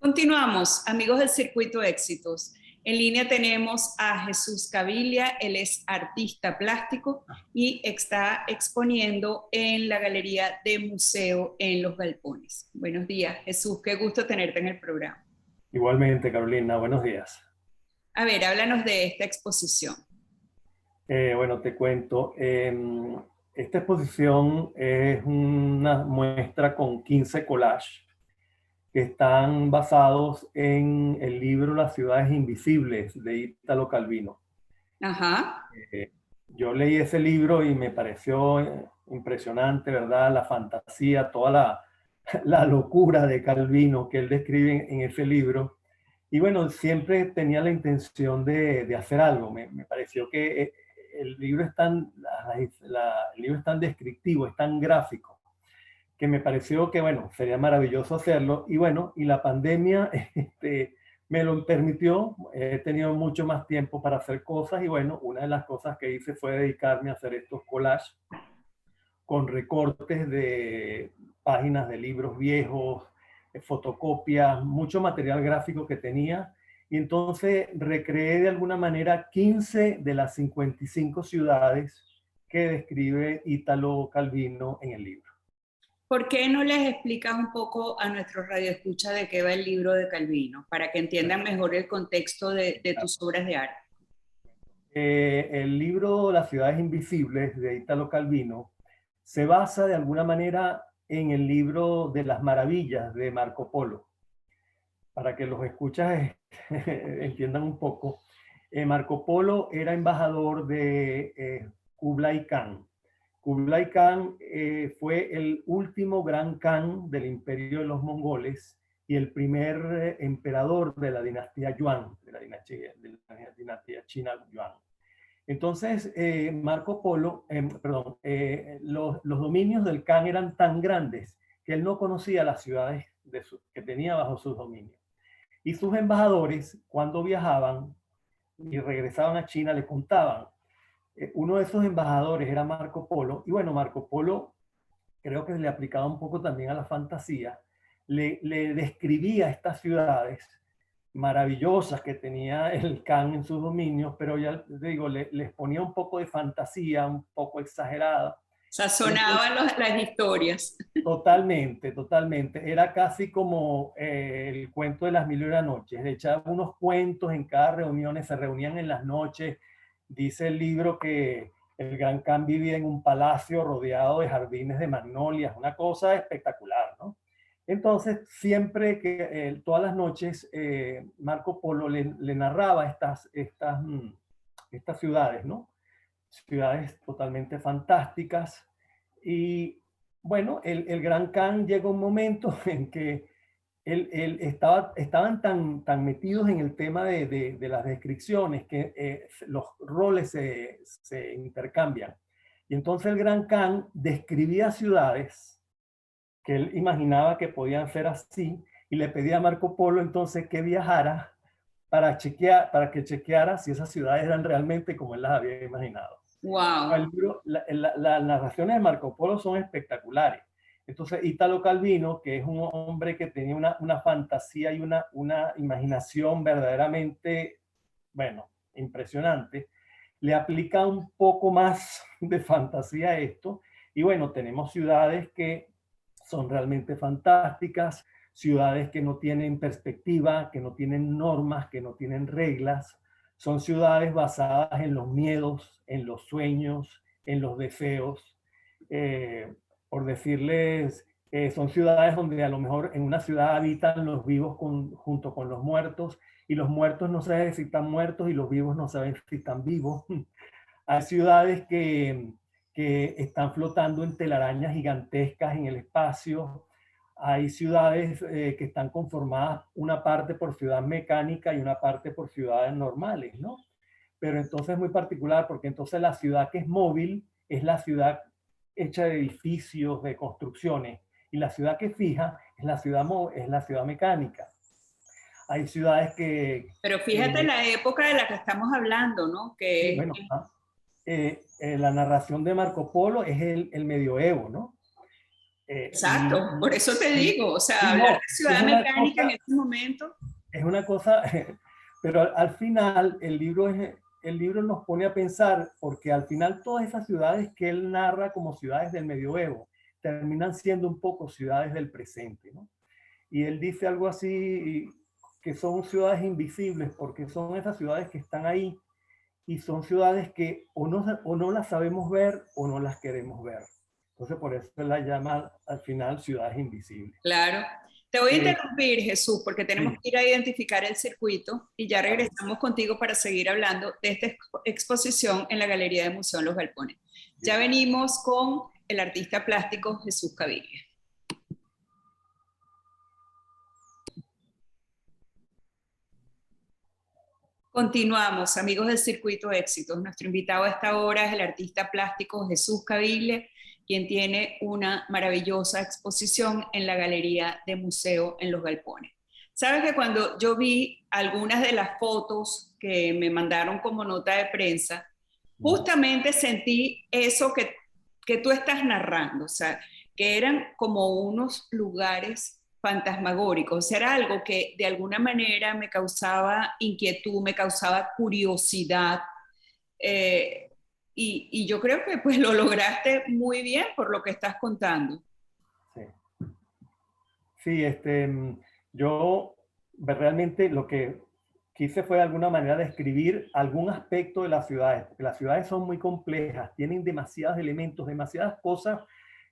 Continuamos, amigos del Circuito Éxitos. En línea tenemos a Jesús Caviglia, él es artista plástico y está exponiendo en la Galería de Museo en Los Galpones. Buenos días, Jesús, qué gusto tenerte en el programa. Igualmente, Carolina, buenos días. A ver, háblanos de esta exposición. Bueno, te cuento. Esta exposición es una muestra con 15 collages que están basados en el libro Las ciudades invisibles de Italo Calvino. Ajá. Yo leí ese libro y me pareció impresionante, ¿verdad? La fantasía, toda la locura de Calvino que él describe en ese libro. Y bueno, siempre tenía la intención de hacer algo. Me pareció que el libro es el libro es tan descriptivo, es tan gráfico, que me pareció que, bueno, sería maravilloso hacerlo. Y bueno, y la pandemia me lo permitió. He tenido mucho más tiempo para hacer cosas. Y bueno, una de las cosas que hice fue dedicarme a hacer estos collages con recortes de páginas de libros viejos, fotocopias, mucho material gráfico que tenía. Y entonces recreé de alguna manera 15 de las 55 ciudades que describe Italo Calvino en el libro. ¿Por qué no les explicas un poco a nuestros radioescuchas de qué va el libro de Calvino, para que entiendan mejor el contexto de tus obras de arte? El libro Las ciudades invisibles de Italo Calvino se basa de alguna manera en el libro de las maravillas de Marco Polo. Para que los escuchas entiendan un poco, Marco Polo era embajador de Kublai Khan. Kublai Khan fue el último gran Khan del imperio de los mongoles y el primer emperador de la dinastía Yuan, de la dinastía china Yuan. Entonces, Marco Polo, los dominios del Khan eran tan grandes que él no conocía las ciudades que tenía bajo sus dominios. Y sus embajadores, cuando viajaban y regresaban a China, le contaban. Uno de esos embajadores era Marco Polo. Y bueno, Marco Polo creo que le aplicaba un poco también a la fantasía. Le describía estas ciudades maravillosas que tenía el Khan en sus dominios, pero ya digo, les ponía un poco de fantasía, un poco exagerada. Sazonaban las historias. Totalmente, totalmente. Era casi como el cuento de las mil y una noches. Le echaban unos cuentos en cada reunión, se reunían en las noches. Dice el libro que el Gran Khan vivía en un palacio rodeado de jardines de magnolias, una cosa espectacular, ¿no? Entonces, siempre que todas las noches Marco Polo le narraba estas ciudades, ¿no? Ciudades totalmente fantásticas. Y bueno, el Gran Khan llega un momento en que estaban tan metidos en el tema de las descripciones que los roles se intercambian. Y entonces el Gran Khan describía ciudades que él imaginaba que podían ser así y le pedía a Marco Polo entonces que viajara para que chequeara si esas ciudades eran realmente como él las había imaginado. Wow. Las narraciones de Marco Polo son espectaculares. Entonces, Italo Calvino, que es un hombre que tenía una fantasía y una imaginación verdaderamente, bueno, impresionante, le aplica un poco más de fantasía a esto. Y bueno, tenemos ciudades que son realmente fantásticas, ciudades que no tienen perspectiva, que no tienen normas, que no tienen reglas. Son ciudades basadas en los miedos, en los sueños, en los deseos. Por decirles, son ciudades donde a lo mejor en una ciudad habitan los vivos junto con los muertos y los muertos no saben si están muertos y los vivos no saben si están vivos. Hay ciudades que están flotando en telarañas gigantescas en el espacio. Hay ciudades que están conformadas una parte por ciudad mecánica y una parte por ciudades normales, ¿no? Pero entonces es muy particular porque entonces la ciudad que es móvil es la ciudad hecha de edificios, de construcciones, y la ciudad que es fija es la ciudad mecánica. Hay ciudades que... Pero fíjate la época de la que estamos hablando, ¿no? Sí, Que bueno, la narración de Marco Polo es el medioevo, ¿no? Exacto, por eso te digo, o sea, no, hablar de ciudad mecánica en este momento. Es una cosa, pero al final el libro nos pone a pensar, porque al final todas esas ciudades que él narra como ciudades del medioevo terminan siendo un poco ciudades del presente, ¿no? Y él dice algo así, que son ciudades invisibles, porque son esas ciudades que están ahí y son ciudades que o no las sabemos ver o no las queremos ver. Entonces por eso él las llama al final ciudades invisibles. Claro. Te voy a interrumpir, Jesús, porque tenemos que ir a identificar el circuito y ya regresamos contigo para seguir hablando de esta exposición en la Galería de Museo Los Galpones. Ya venimos con el artista plástico Jesús Caviglia. Continuamos, amigos del Circuito Éxitos. Nuestro invitado a esta hora es el artista plástico Jesús Caviglia, quien tiene una maravillosa exposición en la Galería de Museo en Los Galpones. Sabes que cuando yo vi algunas de las fotos que me mandaron como nota de prensa, justamente sentí eso que tú estás narrando, o sea, que eran como unos lugares fantasmagóricos, o sea, era algo que de alguna manera me causaba inquietud, me causaba curiosidad, y yo creo que pues lo lograste muy bien por lo que estás contando. Sí, sí, yo realmente lo que quise fue de alguna manera describir algún aspecto de las ciudades, porque las ciudades son muy complejas, tienen demasiados elementos, demasiadas cosas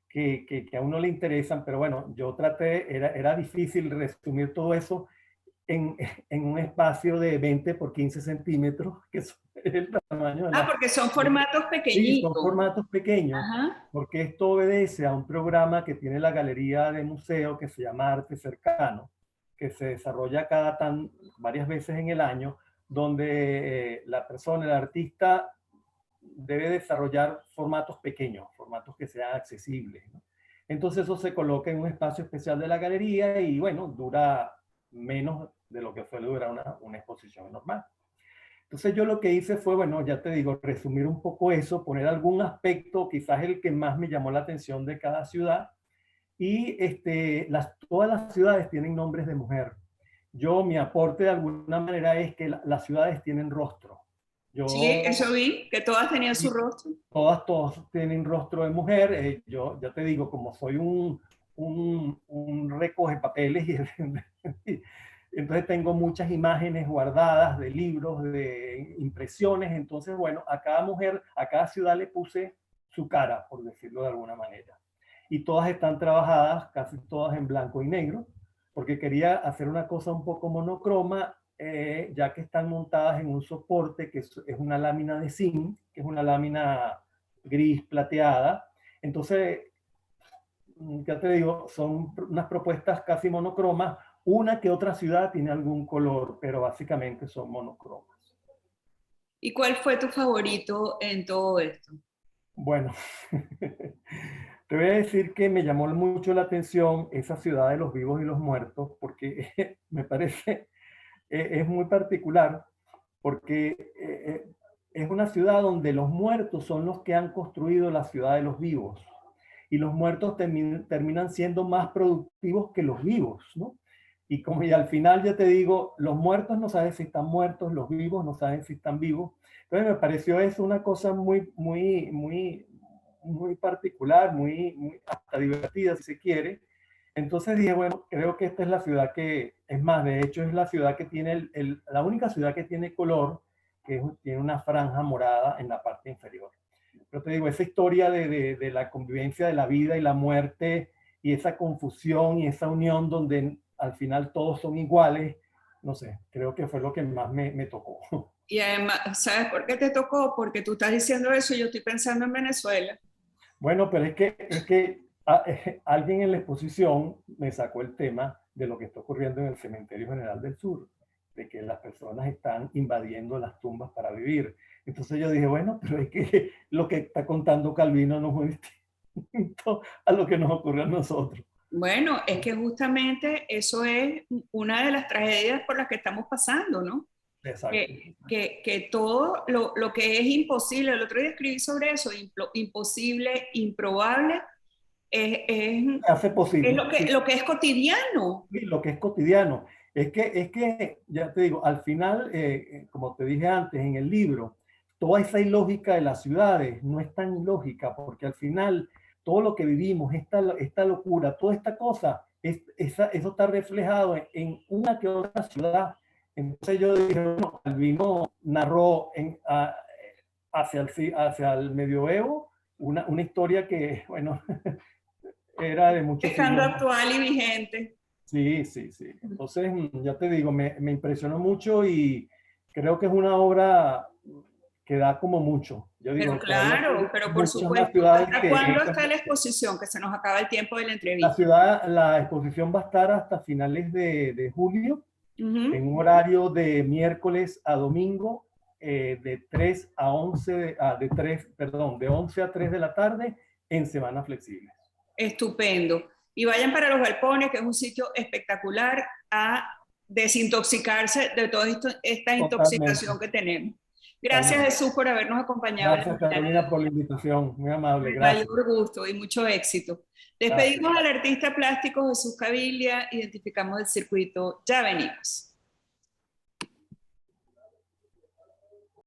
que a uno le interesan, pero bueno, yo traté, era difícil resumir todo eso en, en un espacio de 20 por 15 centímetros, que es el tamaño de Porque son formatos pequeñitos. Sí, son formatos pequeños, Ajá. porque esto obedece a un programa que tiene la Galería de Museo que se llama Arte Cercano, que se desarrolla varias veces en el año, donde la persona, el artista, debe desarrollar formatos pequeños, formatos que sean accesibles, ¿no? Entonces eso se coloca en un espacio especial de la galería y bueno, dura menos de lo que suele durar una exposición normal. Entonces yo lo que hice fue, bueno, ya te digo, resumir un poco eso, poner algún aspecto, quizás el que más me llamó la atención de cada ciudad. Y todas las ciudades tienen nombres de mujer. Mi aporte de alguna manera es que las ciudades tienen rostro. Sí, eso vi, que todas tenían su rostro. Todas tienen rostro de mujer. Yo ya te digo, como soy un recoge papeles y entonces tengo muchas imágenes guardadas de libros, de impresiones. Entonces, bueno, a cada mujer, a cada ciudad le puse su cara, por decirlo de alguna manera. Y todas están trabajadas, casi todas en blanco y negro, porque quería hacer una cosa un poco monocroma, ya que están montadas en un soporte que es una lámina de zinc, que es una lámina gris plateada. Entonces, ya te digo, son unas propuestas casi monocromas. Una que otra ciudad tiene algún color, pero básicamente son monocromas. ¿Y cuál fue tu favorito en todo esto? Bueno, te voy a decir que me llamó mucho la atención esa ciudad de los vivos y los muertos, porque me parece, es muy particular, porque es una ciudad donde los muertos son los que han construido la ciudad de los vivos, y los muertos terminan siendo más productivos que los vivos, ¿no? Y al final ya te digo, los muertos no saben si están muertos, los vivos no saben si están vivos. Entonces me pareció eso una cosa muy particular, muy hasta divertida si se quiere. Entonces dije, bueno, creo que esta es la ciudad es más, de hecho es la ciudad que tiene, la única ciudad que tiene color, tiene una franja morada en la parte inferior. Pero te digo, esa historia de la convivencia de la vida y la muerte y esa confusión y esa unión donde al final todos son iguales, no sé, creo que fue lo que más me tocó. Y además, ¿sabes por qué te tocó? Porque tú estás diciendo eso y yo estoy pensando en Venezuela. Bueno, pero es que alguien en la exposición me sacó el tema de lo que está ocurriendo en el Cementerio General del Sur, de que las personas están invadiendo las tumbas para vivir. Entonces yo dije, bueno, pero es que lo que está contando Calvino no es muy distinto a lo que nos ocurre a nosotros. Bueno, es que justamente eso es una de las tragedias por las que estamos pasando, ¿no? Exacto. Que todo lo que es imposible, el otro día escribí sobre eso, imposible, improbable, hace posible. Lo que es cotidiano. Sí, lo que es cotidiano. Es que, ya te digo, al final, como te dije antes en el libro, toda esa ilógica de las ciudades no es tan ilógica, porque al final todo lo que vivimos, esta locura, toda esta cosa, eso está reflejado en una que otra ciudad. Entonces yo dije, bueno, Calvino narró hacia el medioevo una historia que, bueno, era de muchos Estando siglos. actual y vigente. Sí, sí, sí. Entonces, ya te digo, me impresionó mucho y creo que es una obra que da como mucho. Yo digo, Pero claro, pero por muchas más supuesto. ciudades ¿Hasta que cuándo esta. está la exposición? Que se nos acaba el tiempo de la La entrevista. la exposición va a estar hasta finales de julio, en un Uh-huh. horario de miércoles a domingo, de 3 a 11, de 11 a 3 de la tarde, en semanas flexibles. Estupendo. Y vayan para los galpones, que es un sitio espectacular, a desintoxicarse de toda esta intoxicación Totalmente. que tenemos. Gracias, Totalmente. Jesús, por habernos acompañado en la Gracias, mañana. Carolina, por la invitación. Muy amable. El Gracias. mayor gusto y mucho éxito. Gracias. Despedimos al artista plástico Jesús Caviglia, identificamos el circuito. Ya venimos.